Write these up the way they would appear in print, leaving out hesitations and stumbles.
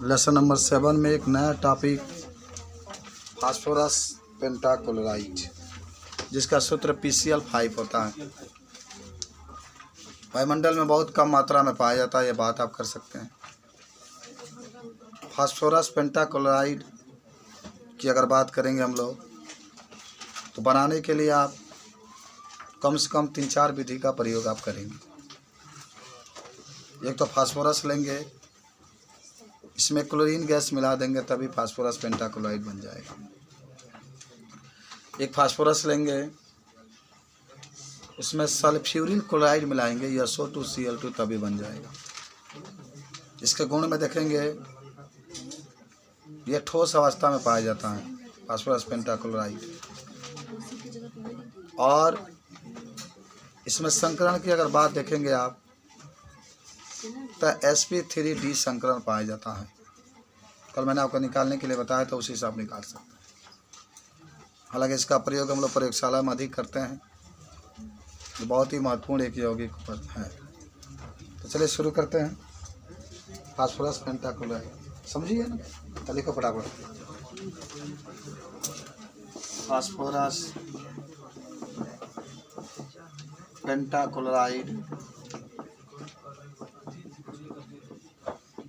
Lesson number 7 में एक नया टॉपिक फास्फोरस पेंटाक्लोराइड, जिसका सूत्र PCl5 होता है। वायुमंडल में बहुत कम मात्रा में पाया जाता है, ये बात आप कर सकते हैं। फास्फोरस पेंटाक्लोराइड की अगर बात करेंगे हम लोग, तो बनाने के लिए आप कम से कम 3-4 विधि का प्रयोग आप करेंगे। एक तो फास्फोरस लेंगे, इसमें क्लोरीन गैस मिला देंगे तभी फास्फोरस पेंटाक्लोराइड बन जाएगा। एक फास्फोरस लेंगे, उसमें सल्फ्यूरिल क्लोराइड मिलाएंगे SO2Cl2 तभी बन जाएगा। इसके गुण में देखेंगे, यह ठोस अवस्था में पाया जाता है फास्फोरस पेंटाक्लोराइड, और इसमें संकरण की अगर बात देखेंगे आप, तो sp3d संकरण पाया जाता है। कल मैंने आपको निकालने के लिए बताया था, उसी से आप निकाल सकते हैं। हालांकि इसका प्रयोग हम लोग प्रयोगशाला में अधिक करते हैं, जो बहुत ही महत्वपूर्ण एक यौगिक है। तो चलिए शुरू करते हैं। फास्फोरस पेंटाक्लोराइड समझिए ना, तो लिखो फटाफट। फास्फोरस पेंटाक्लोराइड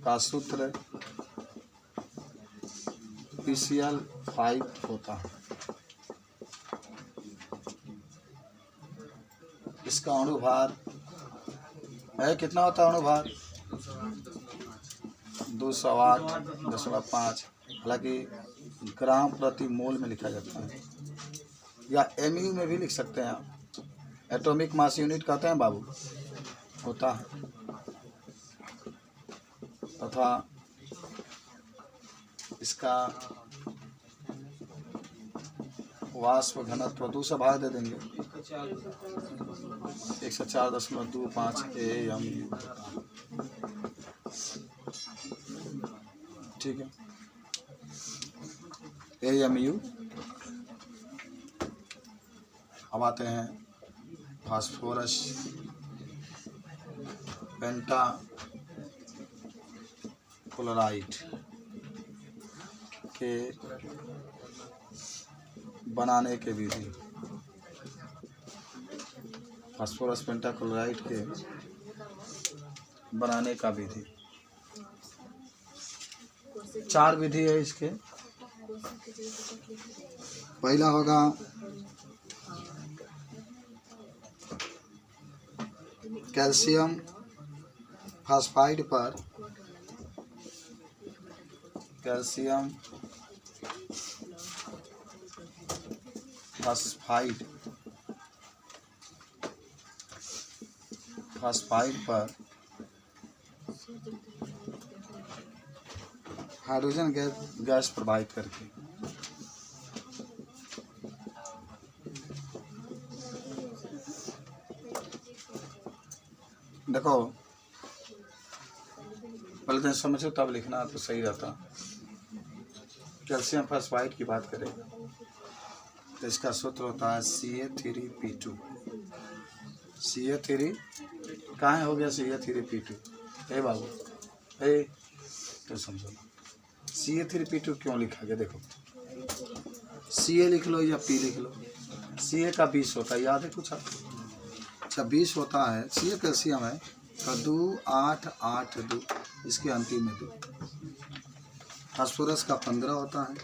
का सूत्र PCl5 होता है। इसका अणुभार है, कितना होता है अणुभार? 208.5। हालांकि ग्राम प्रति मोल में लिखा जाता है, या MU में भी लिख सकते हैं आप। एटॉमिक मास यूनिट कहते हैं बाबू, होता है। तथा इसका वाष्प घनत्व 2 से भाग दे देंगे, 104.25 AMU। ठीक है, AMU। अब आते हैं फास्फोरस पेंटाक्लोराइड के बनाने के विधि। फास्फोरस पेंटाक्लोराइड के बनाने का विधि 4 विधि है इसके। पहला होगा कैल्शियम फास्फाइड पर कैल्शियम फास्फाइड पर हाइड्रोजन गैस प्रवाहित करके देखो, पहले तो समझो तब लिखना तो सही रहता। कैल्शियम फास्फाइड की बात करें तो इसका सूत्र होता है Ca3P2। Ca3 कहाँ हो गया? Ca3P2 है बाबू, है तो समझो। Ca3P2 क्यों लिखा गया? देखो, Ca लिख लो या P लिख लो। Ca का 20 होता है, याद है कुछ आपको? अच्छा, 20 होता है। Ca कैल्शियम है, तो 2 8 8 2, इसके अंतिम में 2। फास्फोरस का 15 होता है,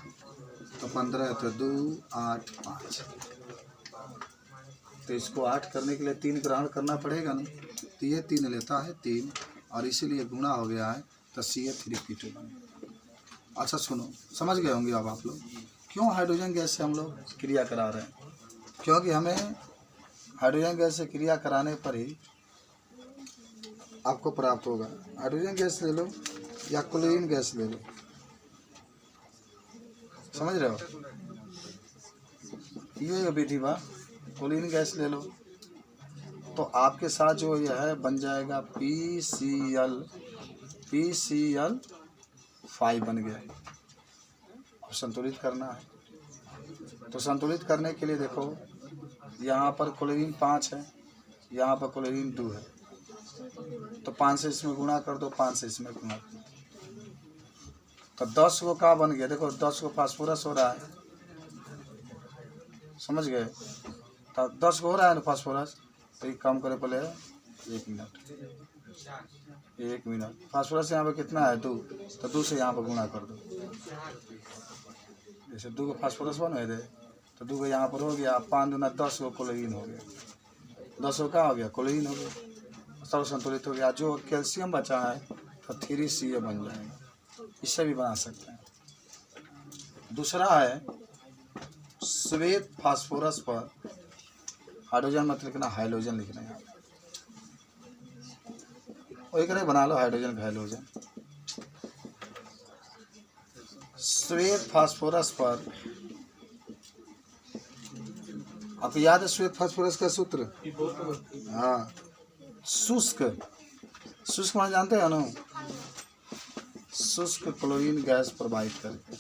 तो 15 तो 2 8 5। तो इसको 8 करने के लिए 3 ग्रहण करना पड़ेगा ना, तो ये 3 लेता है 3, और इसीलिए गुणा हो गया है, तो Ca3P2 बनेगा। अच्छा सुनो, समझ गए होंगे अब आप लोग क्यों हाइड्रोजन गैस से हम लोग क्रिया करा रहे हैं। क्योंकि हमें हाइड्रोजन गैस से क्रिया कराने पर ही आपको प्राप्त होगा। हाइड्रोजन गैस ले लो या क्लोरीन गैस ले लो, समझ रहे हो? ये विधि बा, क्लोरीन गैस ले लो तो आपके साथ जो यह है बन जाएगा PCl5 बन गया। अब संतुलित करना है, तो संतुलित करने के लिए देखो, यहाँ पर क्लोरीन 5 है, यहाँ पर क्लोरीन 2 है, तो 5 से इसमें गुणा कर दो, 5 से इसमें गुणा कर दो, तो 10 को का बन गया, देखो 10 को फास्फोरस हो रहा है, समझ गए। तो 10 को हो रहा है ना फास्फोरस, तो एक काम करे पहले 1 मिनट फास्फोरस यहाँ पे कितना है 2, तो 2 से यहाँ पर गुणा कर दो। जैसे 2 को फास्फोरस बन गए थे तो 2 को यहाँ पर हो गया, 5 दूना 10 को क्लोरीन हो गया, 10 को क्या हो गया क्लोरीन हो गया, सब संतुलित हो गया। जो कैल्शियम बचा है तो 3Ca बन जाएगा, इससे भी बना सकते हैं। दूसरा है श्वेत फास्फोरस पर हाइड्रोजन मत लिखना, हाइड्रोजन लिखना है, वही करे बना लो हाइड्रोजन का हाइड्रोजन। श्वेत फास्फोरस पर आपको याद है श्वेत फास्फोरस का सूत्र? हाँ, शुष्क, शुष्क माने जानते हैं ना, शुष्क क्लोरीन गैस प्रवाहित करके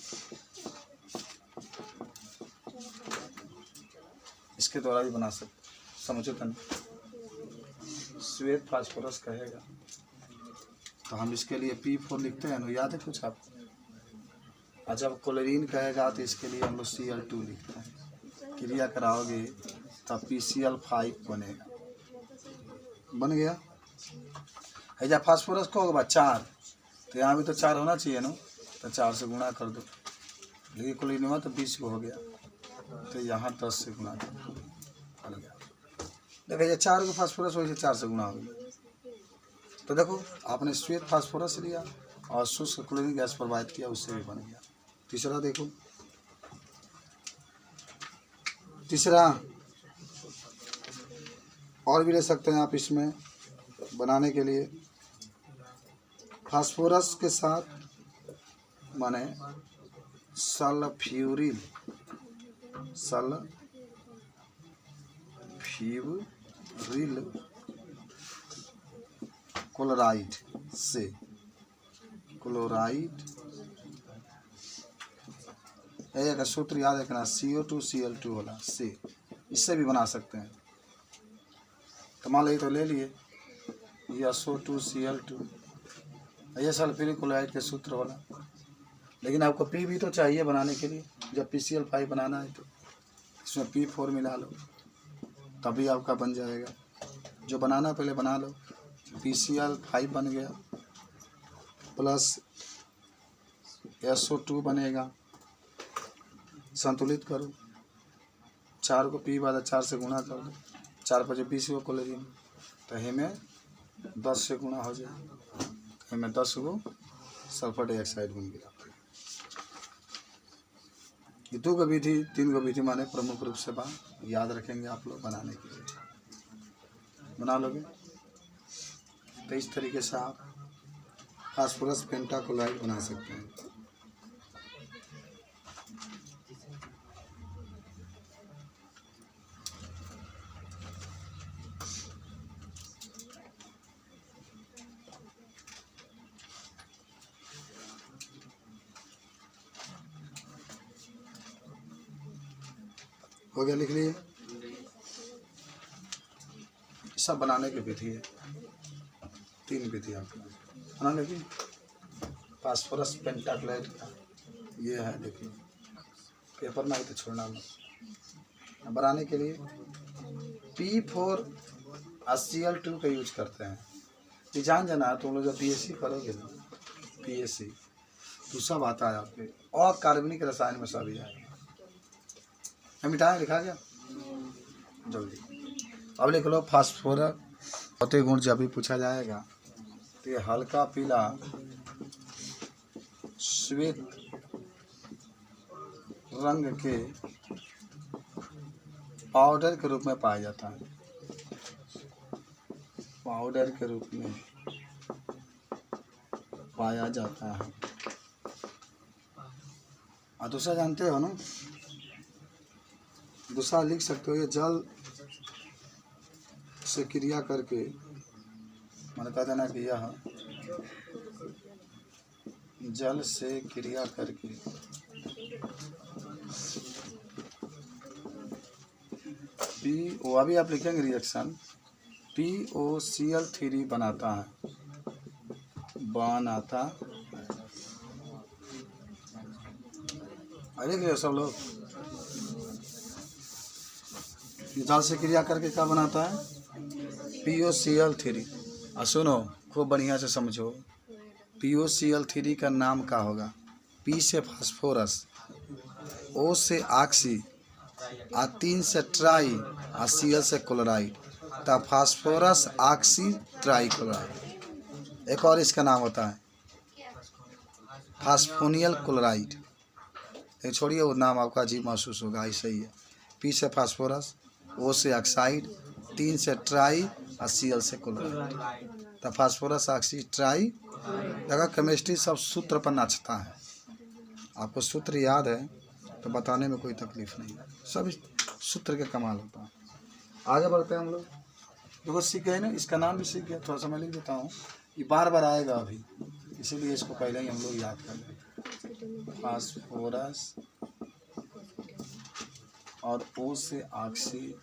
इसके द्वारा भी बना सकते, समझो तन श्वेत फास्फोरस कहेगा तो हम इसके लिए P4 लिखते हैं ना, याद है कुछ आपको? और जब क्लोरीन कहेगा तो इसके लिए हम लोग Cl2 लिखते हैं, क्रिया कराओगे तब PCl5 बनेगा, बन गया। है जब फास्फोरस को होगा 4, तो यहाँ भी तो 4 होना चाहिए ना, तो 4 से गुणा कर दो, लेकिन क्लोरीन हुआ तो 20 को हो गया, तो यहाँ 10 से गुणा कर दो, बन गया। देखो ये 4 को फास्फोरस वैसे 4 से गुणा हो गया। तो देखो आपने श्वेत फास्फोरस लिया और शुष्क क्लोरीन गैस प्रवाहित किया, उससे भी बन गया। तीसरा देखो, तीसरा और भी ले सकते हैं आप इसमें बनाने के लिए। फास्फोरस के साथ माने सल्फ्यूरिल, सल्फ्यूरिल क्लोराइड से, क्लोराइड का सूत्र याद रखना, CO2Cl2 होला से, इससे भी बना सकते हैं। तो मान लीजिए तो ले लिए ये SO2Cl2, ये सल्फ्यूरिक क्लोराइड के सूत्र होला, लेकिन आपको P भी तो चाहिए बनाने के लिए, जब PCl5 बनाना है तो इसमें P4 मिला लो, तभी आपका बन जाएगा। जो बनाना पहले बना लो, PCl5 बन गया प्लस SO2 बनेगा, संतुलित करो, 4 को P वाला 4 से गुणा कर दो, 4 पर 20 को क्लोरीन, तो हमें 10 से गुणा हो जाए, हमें 10 को सल्फर डाइऑक्साइड बन गया। ये 2 विधि 3 विधि माने प्रमुख रूप से याद रखेंगे आप लोग बनाने के लिए, बना लोगे तो इस तरीके से आप फास्फोरस पेंटाक्लोराइड बना सकते हैं। हो गया, लिख लिए, सब बनाने की विधि है, 3 विधि आपको बना लेकिन फास्फोरस पेंटाक्लोराइड का ये है, देखिए पेपर में तो छोड़ना मत। बनाने के लिए P4 Cl2 का यूज करते हैं, ये जान जाना, तुम लोग जब BSc करोगे ना, BSc तो सब आता है आपके, और कार्बनिक रसायन में सब ही आएगा। मिटाएं, लिखा गया जल्दी। अब लिख लो फास्फोरस भौतिक गुण जब भी पूछा जाएगा तो ये हल्का पीला श्वेत रंग के पाउडर के रूप में पाया जाता है, पाउडर के रूप में पाया जाता है। और दूसरा जानते हो ना, दूसरा लिख सकते हो, ये जल से क्रिया करके, मैंने कहा था ना कि यह जल से क्रिया करके PO, अभी आप लिखेंगे रिएक्शन, POCl3 बनाता है, देख रहे हो सब लोग, जल से क्रिया करके क्या बनाता है, POCl3। और सुनो खूब बढ़िया से समझो, POCl3 का नाम क्या होगा, P से फास्फोरस, O से ऑक्सी, और 3 से ट्राई, और Cl से क्लोराइड। तब फास्फोरस ऑक्सी ट्राई क्लोराइड। एक और इसका नाम होता है फास्फोनियल क्लोराइड। ये छोड़िए, वो नाम आपका अजीब महसूस होगा, ऐसा ही है। P से फास्फोरस, O से ऑक्साइड, 3 से ट्राई, और Cl से क्लोराइड। तो फास्फोरस ऑक्सी ट्राई। देखा केमिस्ट्री सब सूत्र पर नाचता है। आपको सूत्र याद है तो बताने में कोई तकलीफ नहीं है, सब सूत्र के कमाल होता है। आगे बढ़ते हैं हम लोग। देखो सीख गए ना, इसका नाम भी सीख गया, थोड़ा सा मैं लिख देता हूँ, ये बार बार आएगा अभी, इसीलिए इसको पहले ही हम लोग याद कर लें। फास्फोरस और O से ऑक्सी,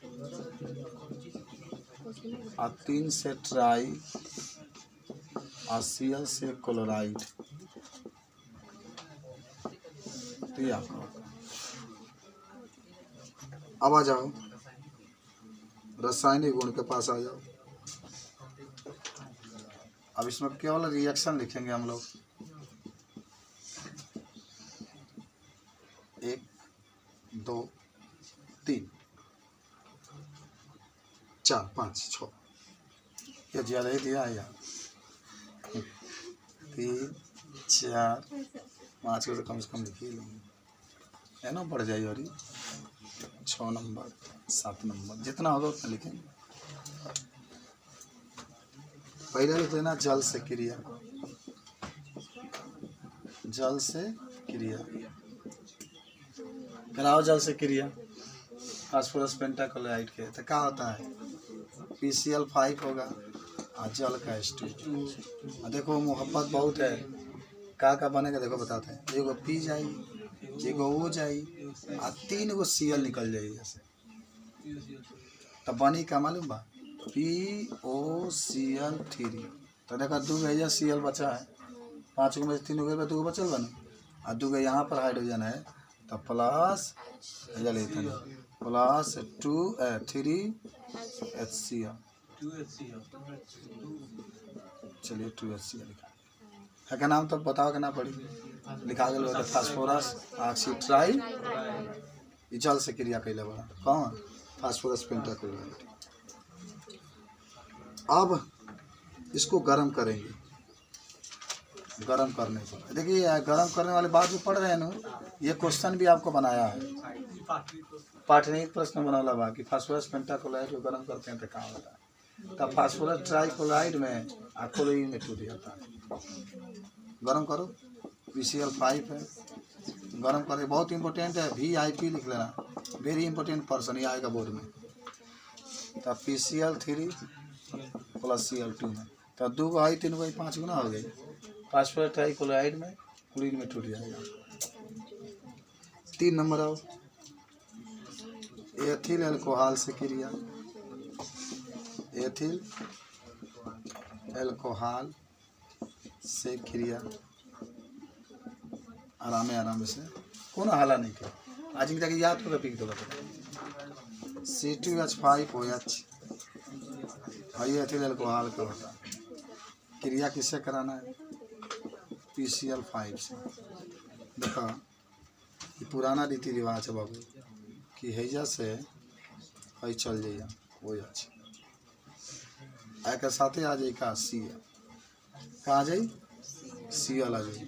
और 3 से ट्राई, और Cl से क्लोराइड। तो आपको अब आ जाओ रासायनिक गुण के पास आ जाओ। अब इसमें केवल रिएक्शन लिखेंगे हम लोग, 1 2 3 4 5 6, ये ज़्यादा ही दिया है यार। 3 4 5 को तो कम से कम लिखिए लेंगे, है ना, बढ़ जाइए। और 6 नंबर 7 नंबर जितना होगा उतना लिखेंगे। पहले लिख लेना जल से क्रिया, जल से क्रिया कराओ, जल से क्रिया फास्फोरस पेंटाक्लोराइड के, तो क्या होता है, PCl5 होगा और जल का H2। देखो मोहब्बत बहुत है, का बनेगा देखो बताते हैं, एगो P जाई, एगो O जाई, और 3 गो Cl निकल जाई ऐसे, तब बनी का मालूम बा, POCl3। तो देखा 2 गो Cl बचा है, 5 गो में 3 गो 2 गो बचल बने, और 2 गो यहाँ पर हाइड्रोजन है, तो प्लस प्लस 3 HCl, चलिए 2 HCl लिखा है का नाम, तब बताओ कि ना पड़ी, लिखा गया फास्फोरस ऑक्सी ट्राई, जल से क्रिया कैले बड़ा कौन, फास्फोरस पेंटाक्लोराइड। अब इसको गर्म करेंगे, गर्म करने पर देखिए, गर्म करने वाले बात जो पढ़ रहे हैं ना, ये क्वेश्चन भी आपको बनाया है, पाठनीय प्रश्न बना बाकी। फास्फोरस पेंटाक्लोराइड को गर्म करते हैं तो कहाँ होता है, तब फास्फोरस ट्राइक्लोराइड में क्लोरीन में टूट जाता है। गर्म करो, PCl5 है, गर्म करें, बहुत इंपॉर्टेंट है, VIP लिख लेना, वेरी इंपॉर्टेंट पर्सन, ये आएगा बोर्ड में। तब PCl3 प्लस Cl2 में, तब 2 गो आई 3 गो 5 गुना हो गई, फास्फोरस ट्राइक्लोराइड में क्लोरीन में टूट जाएगा। 3 नंबर आओ, एथिल एल्कोहल से क्रिया, एथिल एल्कोहल से क्रिया, आराम से कोनो हाला नहीं किया, आज की तक याद करो, पिक दो C2H5OH, ये एथिल एल्कोहल का होता है। क्रिया किससे कराना है, PCl5 से। देखा ये पुराना रीति रिवाज है बाबू, कि हैजा से हई चल जाइए OH, एक साथे आ जाए का Cl, कहाँ आ जाए Cl आ जाए,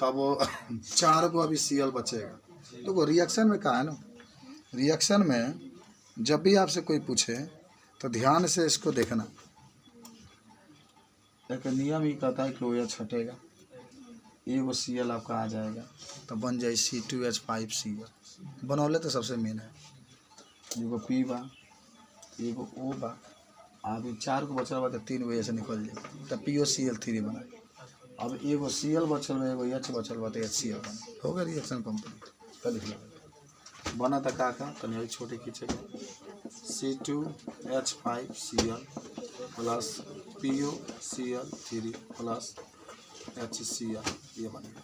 तब वो 4 को अभी Cl बचेगा। तो रिएक्शन में कहा है ना, रिएक्शन में जब भी आपसे कोई पूछे तो ध्यान से इसको देखना, एक नियम ही कहता है कि OH हटेगा, एगो Cl आपका आ जाएगा, तो बन जाए C2H5Cl, बनौले तो सबसे मेन है, एगो P बा, एगो O बा, अभी 4 को बचल बा तो 3 गो ऐसे निकल जाए, तो POCl3 बना। अब एगो Cl बचल बा, एगो H बचल बा, तो HCl बना, हो गया रिएक्शन कंप्लीट। तो लिख लो बना था का तनिया छोटे खींचेगा, C2H5Cl plus POCl3 plus HCl, ये बनेगा,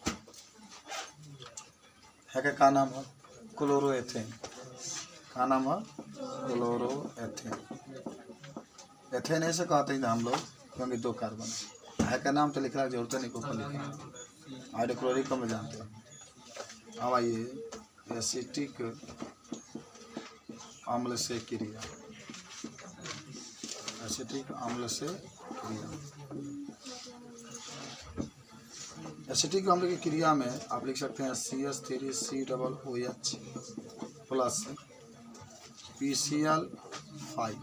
है क्या नाम है? क्लोरोएथेन। क्या नाम है? क्लोरोएथेन। एथेन ऐसे कहते हैं हम लोग क्योंकि 2 कार्बन है। का नाम तो लिखने की जरूरत नहीं, ऊपर लिखा हाइड्रोक्लोरिक में जानते हैं। अब आइए एसिटिक अम्ल से क्रिया। एसिटिक अम्ल से क्रिया। एसिटिक अम्ल की क्रिया में आप लिख सकते हैं CH3COOH प्लस PCl5।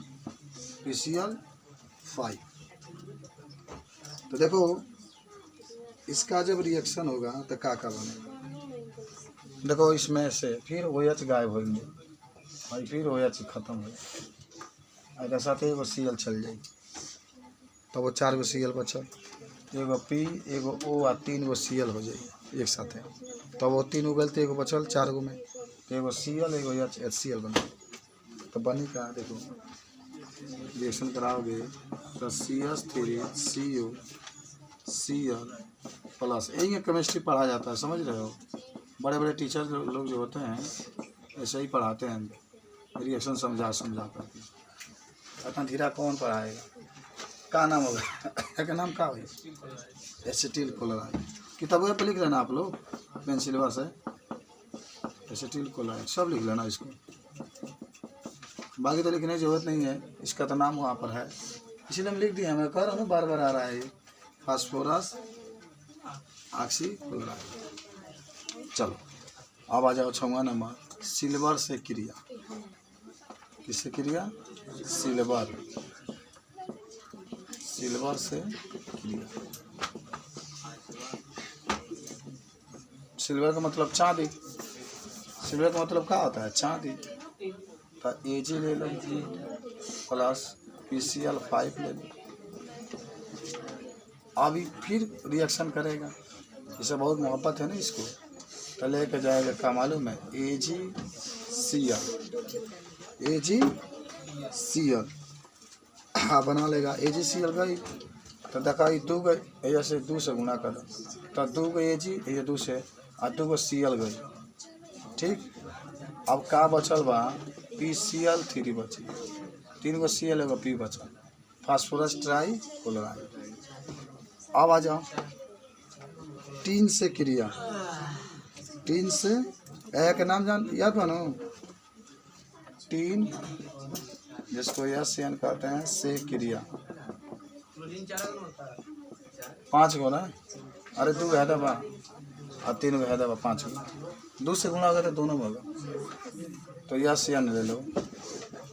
तो देखो इसका जब रिएक्शन होगा तो क्या बनेगा। देखो इसमें से फिर OH गायब होंगे भाई, फिर OH खत्म हो जाए, एक साथ एगो Cl चल जाएगी तो वो 4 गो Cl बचल, एगो P एगो O आ 3 गो Cl हो जाएगी एक साथ है। तो वो 3 उगल तो एगो बचल 4 गो में, तो एगो Cl एगो HCl बने। तो बनी का देखो रिएक्शन कराओगे तो CH3COCl प्लस। यही केमिस्ट्री पढ़ा जाता है, समझ रहे हो। बड़े बड़े टीचर लोग जो होते हैं ऐसे ही पढ़ाते हैं, रिएक्शन समझा करके। इतना धीरा कौन पढ़ाएगा। क्या नाम होगा? क्या नाम क्या होगा? Acetyl chloride. किताबों पे लिख लेना आप लोग पेंसिलवा से, एसिटिल क्लोराइड सब लिख लेना इसको, बाकी तो लिखने की जरूरत नहीं है। इसका तो नाम वहाँ पर है इसीलिए हम लिख दिए। मैं कह रहा हूँ बार बार आ रहा है फास्फोरस ऑक्सीक्लोराइड। चलो अब आ जाओ 6वां नंबर, सिल्वर से क्रिया। किससे क्रिया? सिल्वर से क्रिया। सिल्वर का मतलब चांदी। सिल्वर का मतलब क्या होता है? चांदी। तो Ag ले लो प्लस PCl5 ले लो। अभी फिर रिएक्शन करेगा, इसे बहुत मोहब्बत है ना इसको, तो लेके जाएगा क्या मालूम है? AgCl बना लेगा। AgCl गई तो देखा 2 गई, ऐसे 2 से गुणा कर तो 2 गई Ag, ये 2 से और 2 गो Cl गई। ठीक, अब का बचल बा? PCl3 बची, 3 गो Cl एगो P बचल, फास्फोरस ट्राई क्लोराइड। अब आ जाओ टीन से क्रिया। टीन से एक नाम जान याद बनो, टीन जिसको SN कहते हैं से क्रिया। 5 गो ना, अरे 2 है दबा और 3 गो है दबा, 5 गो 2 से गुणा होगा तो दोनों में होगा। तो SN ले लो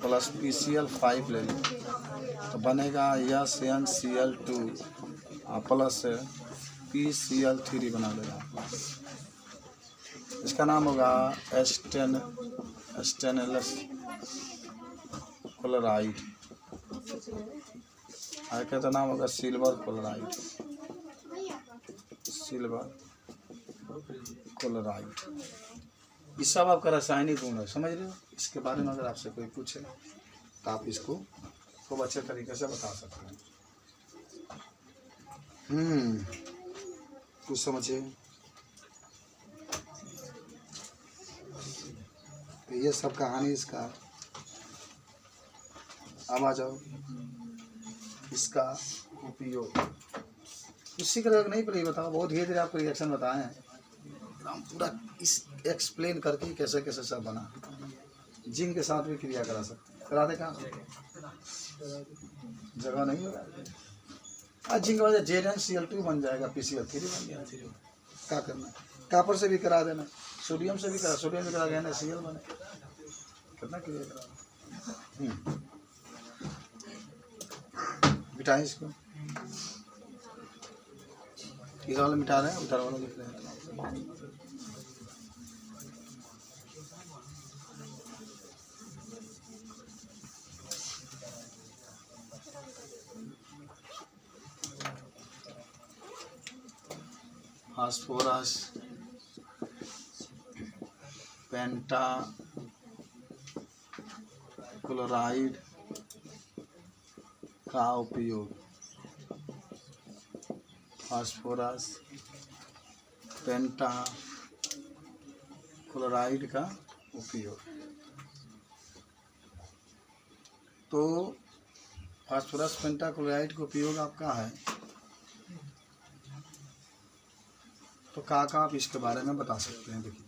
प्लस PCl5 ले लो तो बनेगा SnCl2 प्लस PCl3 बना लेगा। इसका नाम होगा स्टेनलेस क्लोराइड। आगे का नाम होगा सिल्वर क्लोराइड। ये सब आपका रासायनिक गुण है, समझ रहे हो। इसके बारे में अगर आपसे कोई पूछे तो आप इसको खूब अच्छे तरीके से बता सकते हैं। कुछ समझिए। तो ये सब कहानी इसका। अब आ जाओ इसका उपयोग। इसी का नहीं पड़ी बताओ, बहुत धीरे धीरे आपको रिएक्शन बताए हैं, हम पूरा इस एक्सप्लेन करके कैसे कैसे सब बना। जिंक के साथ भी क्रिया करा सकते, करा दे। कहाँ जगह नहीं होगा। आज जिंक वजह ZnCl2 बन जाएगा, PCl3 बन जाएगा। क्या करना? कापर से भी करा देना, सोडियम से भी करा, सोडियम से करा गया ना Cl बने। कितना क्रिया करा मिटाएं इसको। इधर वाला मिटा रहे हैं, उधर वाला लिख रहे हैं। फास्फोरस पेंटाक्लोराइड का उपयोग। फास्फोरस पेंटाक्लोराइड क्लोराइड का उपयोग। तो फास्फोरस पेंटाक्लोराइड का उपयोग आपका है, तो कहाँ आप इसके बारे में बता सकते हैं। देखिए,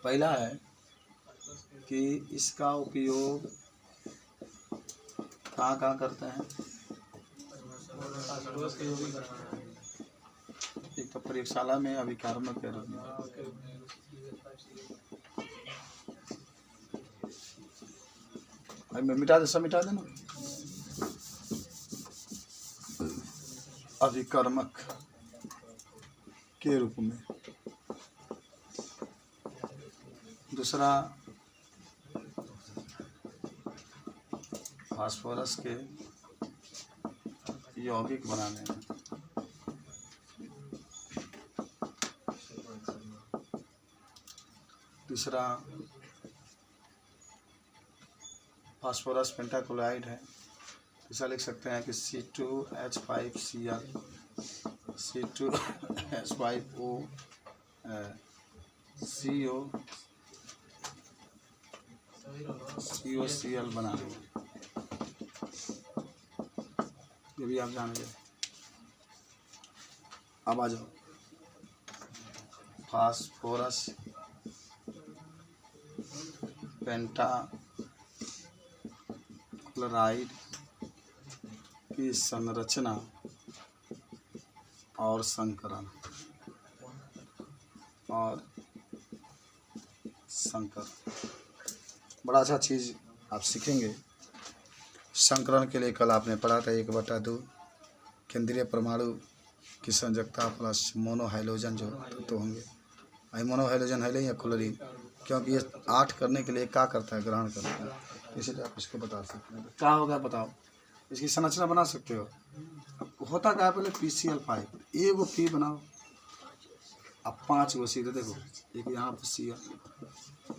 पहला है कि इसका उपयोग कहाँ करते हैं। एक तो प्रयोगशाला में अभिकारक के रूप में, मिटा दे, सब मिटा देना। अभिकर्मक के रूप में। दूसरा, फास्फोरस के यौगिक बनाने में। तीसरा, फास्फोरस पेंटाक्लोराइड है, ऐसा लिख सकते हैं कि C2H5Cl, C2H5O, COCl बना देंगे। ये भी आप जानेंगे। अब आ जाओ, फास्फोरस पेंटाक्लोराइड की संरचना और संकरण बड़ा अच्छा चीज़ आप सीखेंगे। संकरण के लिए कल आपने पढ़ा था 1/2 केंद्रीय परमाणु की संयोजकता प्लस मोनोहाइड्रोजन जो तो होंगे। मोनोहाइड्रोजन है या क्लोरीन, क्योंकि ये 8 करने के लिए क्या करता है, ग्रहण करता है, इसलिए आप इसको बता सकते हैं। क्या होगा बताओ, इसकी संरचना बना सकते हो। होता क्या है, पहले PCl5, एक वो P बनाओ, अब 5 गो सीधे देखो, एक यहाँ पर Cl,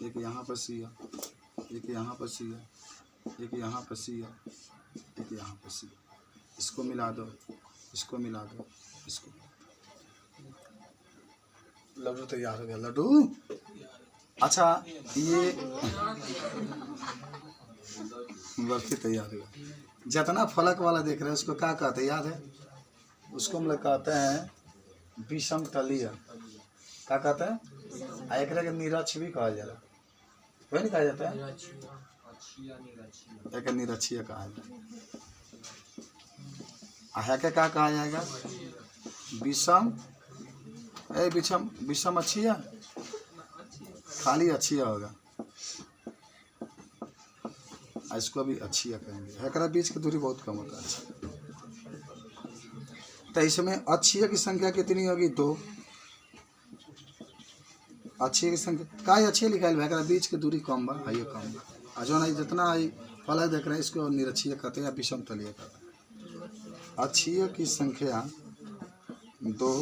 एक यहाँ पर Cl, एक यहाँ पर Cl, एक यहाँ पर Cl, एक यहाँ पर Cl। इसको मिला दो, इसको मिला दो, इसको। लड्डू तैयार हो गया। लड्डू अच्छा, ये बर्फी तैयार हो गया। जितना फलक वाला देख रहे हैं उसको क्या कहते हैं, याद है? उसको हम लोग कहते हैं विषम तलीय। क्या कहते हैं? एक निरक्ष भी कहा जाएगा, वही नहीं कहा जाता है, एक निरक्षीय कहा जाता है। क्या कहा जाएगा? विषम, विषम अच्छी है, खाली अच्छी होगा, इसको भी अच्छी कहेंगे। एकरा बीच की दूरी बहुत कम होता है। तो इसमें अच्छी की संख्या कितनी होगी? 2। अच्छी की संख्या का अच्छी लिखा है, बीच की दूरी कम बा, ये कम बा। जो नहीं जितना आई फलक देख रहे हैं इसको निरक्षीय कहते हैं या विषम तलीय कहते हैं। अच्छी की संख्या 2,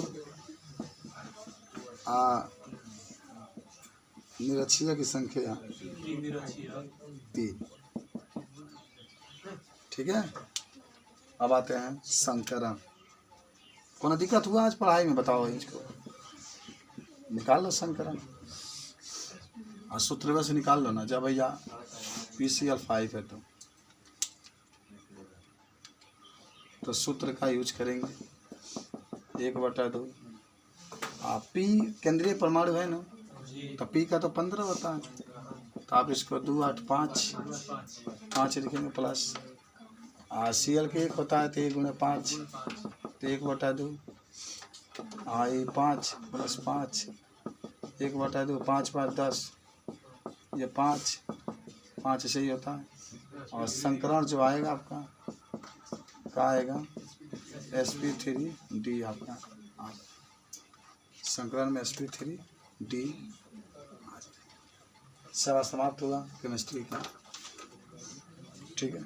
निरक्षीय की संख्या 3। ठीक है। अब आते हैं संकरण। कौन दिक्कत हुआ आज पढ़ाई में, बताओ इसको निकाल लो संकरण, और सूत्र से निकाल लो ना। जब भैया PCl5 है तो सूत्र का यूज करेंगे 1/2। P केंद्रीय परमाणु है ना, तो P का तो 15 होता है, तो आप इसको 2, 8, 5 लिखेंगे प्लस। Cl के 1 होता है तो 1 × 5, तो 1/2। 5 + 5, 1/2, 5 × 5 = 10, ये 5 से ही होता है। और संकरण जो आएगा आपका क्या आएगा? sp3d आपका। संकरण में sp3d सब समाप्त होगा केमिस्ट्री का। ठीक है।